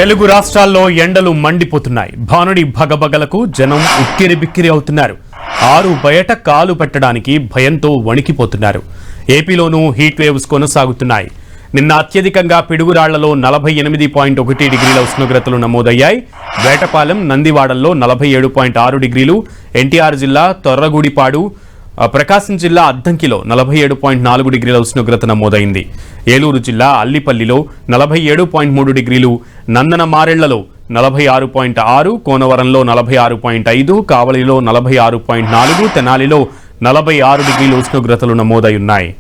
తెలుగు రాష్ట్రాల్లో ఎండలు మండిపోతున్నాయి. భానుడి భగభగలకు జనం ఉక్కిరిబిక్కిరి అవుతున్నారు. ఆరు బయట కాలు పెట్టడానికి భయంతో వణికిపోతున్నారు. ఏపీలోనూ హీట్ వేవ్స్ కొనసాగుతున్నాయి. నిన్న అత్యధికంగా పిడుగురాళ్లలో 48.1 డిగ్రీల ఉష్ణోగ్రతలు నమోదయ్యాయి. వేటపాలెం, నందివాడల్లో 47.6 డిగ్రీలు, ఎన్టీఆర్ జిల్లా తొర్రగూడిపాడు, ప్రకాశం జిల్లా అద్దంకిలో 47.4 డిగ్రీల ఉష్ణోగ్రత నమోదైంది. ఏలూరు జిల్లా అల్లిపల్లిలో 47.3 డిగ్రీలు, నందన మారెళ్లలో 46.6, కోనవరంలో 46.5, కావలిలో 46.4, తెనాలిలో 46 డిగ్రీల ఉష్ణోగ్రతలు నమోదై ఉన్నాయి.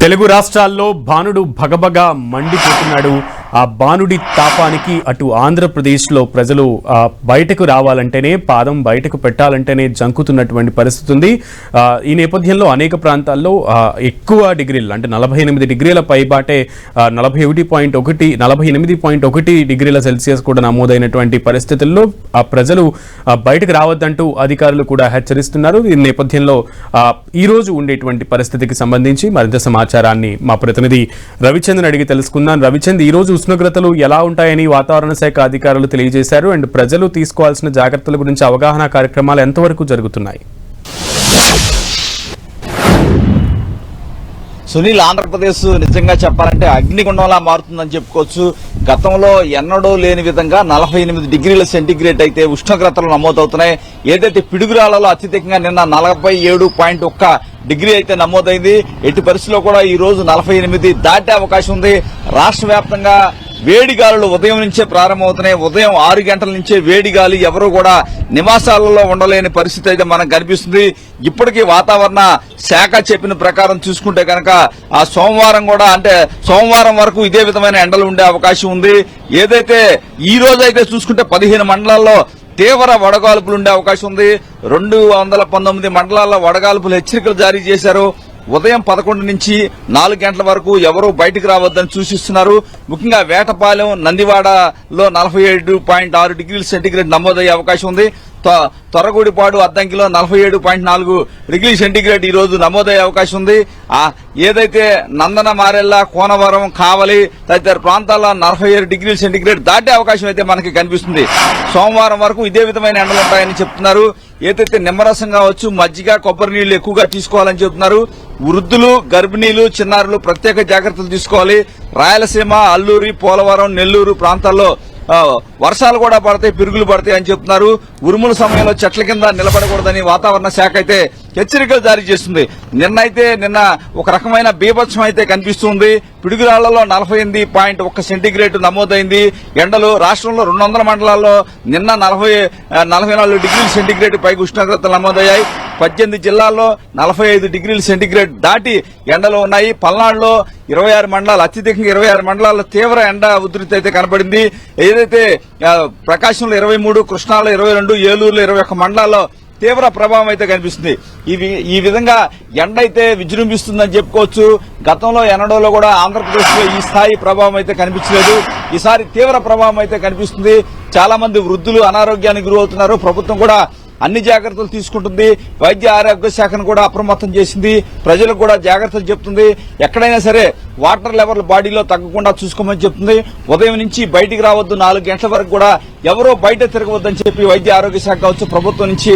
తెలుగు రాష్ట్రాల్లో భానుడు భగభగ మండిపోతున్నాడు. ఆ భానుడి తాపానికి అటు ఆంధ్రప్రదేశ్లో ప్రజలు బయటకు రావాలంటేనే, పాదం బయటకు పెట్టాలంటేనే జంకుతున్నటువంటి పరిస్థితి ఉంది. ఈ నేపథ్యంలో అనేక ప్రాంతాల్లో ఎక్కువ డిగ్రీలు అంటే 48 డిగ్రీల పైబాటే 48.1 డిగ్రీల సెల్సియస్ కూడా నమోదైనటువంటి పరిస్థితుల్లో ఆ ప్రజలు బయటకు రావద్దంటూ అధికారులు కూడా హెచ్చరిస్తున్నారు. ఈ నేపథ్యంలో ఈ రోజు ఉండేటువంటి పరిస్థితికి సంబంధించి మరింత సమాచారాన్ని మా ప్రతినిధి రవిచంద్రన్ అడిగి తెలుసుకుందాం. రవిచంద్ర, ఈ రోజు ఉష్ణోగ్రతలు ఎలా ఉంటాయని వాతావరణ శాఖ అధికారులు తెలియజేశారు. అండ్ ప్రజలు తీసుకోవాల్సిన జాగ్రత్తల గురించి అవగాహన కార్యక్రమాలు ఎంతవరకు జరుగుతున్నాయి? సునీల్, ఆంధ్రప్రదేశ్ నిజంగా చెప్పాలంటే అగ్నిగుండంలా మారుతుందని చెప్పుకోవచ్చు. గతంలో ఎన్నడూ లేని విధంగా 48 డిగ్రీల సెంటీగ్రేడ్ అయితే ఉష్ణోగ్రతలు నమోదవుతున్నాయి. ఏదైతే పిడుగురాళ్లలో అత్యధికంగా నిన్న 47.1 డిగ్రీ అయితే నమోదైంది. ఎట్టి పరిస్థితుల్లో కూడా ఈ రోజు 48 దాటే అవకాశం ఉంది. రాష్ట్ర వ్యాప్తంగా వేడిగాలులు ఉదయం నుంచే ప్రారంభమవుతున్నాయి. ఉదయం 6 గంటల నుంచే వేడిగాలి, ఎవరు కూడా నివాసాలలో ఉండలేని పరిస్థితి అయితే మనకు కనిపిస్తుంది. ఇప్పటికీ వాతావరణ శాఖ చెప్పిన ప్రకారం చూసుకుంటే కనుక ఆ సోమవారం వరకు ఇదే విధమైన ఎండలు ఉండే అవకాశం ఉంది. ఏదైతే ఈ రోజు అయితే చూసుకుంటే 15 మండలాల్లో తీవ్ర వడగాల్పులు ఉండే అవకాశం ఉంది. 219 మండలాల్లో వడగాల్పులు హెచ్చరికలు జారీ చేశారు. ఉదయం 11 నుంచి 4 గంటల వరకు ఎవరూ బయటకు రావద్దని సూచిస్తున్నారు. ముఖ్యంగా వేటపాలెం, నందివాడలో 47.6 డిగ్రీల సెంటీగ్రేడ్ నమోదయ్యే అవకాశం ఉంది. తొర్రగూడిపాడు, అద్దంకిలో 47.4 డిగ్రీ సెంటీగ్రేడ్ ఈ రోజు నమోదయ్యే అవకాశం ఉంది. ఏదైతే నందన మారెళ్ల, కోనవరం, కావలి తదితర ప్రాంతాల్లో 47 డిగ్రీల సెంటీగ్రేడ్ దాటే అవకాశం అయితే మనకి కనిపిస్తుంది. సోమవారం వరకు ఇదే విధమైన ఎండలు ఉంటాయని చెప్తున్నారు. ఏదైతే నిమ్మరసం కావచ్చు, మజ్జిగ, కొబ్బరి నీళ్లు ఎక్కువగా తీసుకోవాలని చెబుతున్నారు. వృద్ధులు, గర్భిణీలు, చిన్నారులు ప్రత్యేక జాగ్రత్తలు తీసుకోవాలి. రాయలసీమ, అల్లూరి, పోలవరం, నెల్లూరు ప్రాంతాల్లో వర్షాలు కూడా పడతాయి, పిరుగులు పడతాయి అని చెప్తున్నారు. ఉరుముల సమయంలో చెట్ల కింద నిలబడకూడదని వాతావరణ శాఖ అయితే హెచ్చరికలు జారీ చేస్తుంది. నిన్న ఒక రకమైన బీభత్సం అయితే కనిపిస్తుంది. పిడుగురాళ్లలో 48.1 సెంటీగ్రేడ్ నమోదైంది. ఎండలు రాష్ట్రంలో 200 మండలాల్లో నిన్న 44 డిగ్రీల సెంటీగ్రేడ్ పైకి ఉష్ణోగ్రతలు నమోదయ్యాయి. 18 జిల్లాల్లో 45 డిగ్రీల సెంటీగ్రేడ్ దాటి ఎండలు ఉన్నాయి. పల్నాడులో 26 మండలాలు, అత్యధికంగా 26 మండలాల్లో తీవ్ర ఎండ ఉధృతి అయితే కనబడింది. ఏదైతే ప్రకాశంలో 23, కృష్ణాలో 22, ఏలూరులో 21 మండలాల్లో తీవ్ర ప్రభావం అయితే కనిపిస్తుంది. ఈ విధంగా ఎండ అయితే విజృంభిస్తుందని చెప్పుకోవచ్చు. గతంలో ఎన్నడోలో కూడా ఆంధ్రప్రదేశ్ లో ఈ స్థాయి ప్రభావం అయితే కనిపించలేదు. ఈసారి తీవ్ర ప్రభావం అయితే కనిపిస్తుంది. చాలా మంది వృద్ధులు అనారోగ్యానికి గురవుతున్నారు. ప్రభుత్వం కూడా అన్ని జాగ్రత్తలు తీసుకుంటుంది. వైద్య ఆరోగ్య శాఖను కూడా అప్రమత్తం చేసింది. ప్రజలకు కూడా జాగ్రత్తలు చెప్తుంది. ఎక్కడైనా సరే వాటర్ లెవెల్ బాడీలో తగ్గకుండా చూసుకోమని చెప్తుంది. ఉదయం నుంచి బయటికి రావద్దు, 4 గంటల వరకు కూడా ఎవరో బయట తిరగవద్దని చెప్పి వైద్య ఆరోగ్య శాఖ కావచ్చు, ప్రభుత్వం నుంచి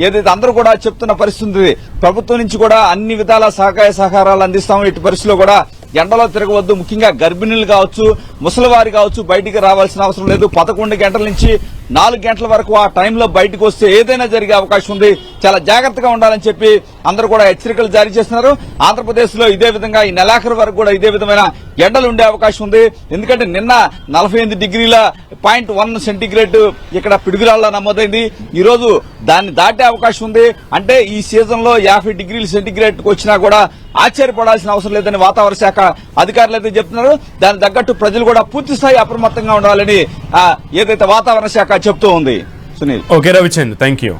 ఏదైతే అందరూ కూడా చెప్తున్న పరిస్థితి. ప్రభుత్వం నుంచి కూడా అన్ని విధాల సహకార సహకారాలు అందిస్తాము. ఇటు పరిస్థితిలో కూడా ఎండలో తిరగవద్దు. ముఖ్యంగా గర్భిణీలు కావచ్చు, ముసలివారి కావచ్చు బయటికి రావాల్సిన అవసరం లేదు. 11 గంటల నుంచి 4 గంటల వరకు ఆ టైంలో బయటకు వస్తే ఏదైనా జరిగే అవకాశం ఉంది. చాలా జాగ్రత్తగా ఉండాలని చెప్పి అందరూ కూడా హెచ్చరికలు జారీ చేస్తున్నారు. ఆంధ్రప్రదేశ్ లో ఇదే విధంగా ఈ నెలాఖరు వరకు కూడా ఇదే విధమైన ఎండలు ఉండే అవకాశం ఉంది. ఎందుకంటే నిన్న 48.1 సెంటీగ్రేడ్ ఇక్కడ పిడుగురాళ్లలో నమోదైంది. ఈ రోజు దాన్ని దాటే అవకాశం ఉంది. అంటే ఈ సీజన్ లో 50 డిగ్రీల సెంటీగ్రేడ్ వచ్చినా కూడా ఆశ్చర్యపడాల్సిన అవసరం లేదని వాతావరణ శాఖ అధికారులు అయితే చెప్తున్నారు. దానికి తగ్గట్టు ప్రజలు కూడా పూర్తి స్థాయి అప్రమత్తంగా ఉండాలని ఏదైతే వాతావరణ శాఖ చెప్తూ ఉంది. Sunil. Okay Ravichand, thank you.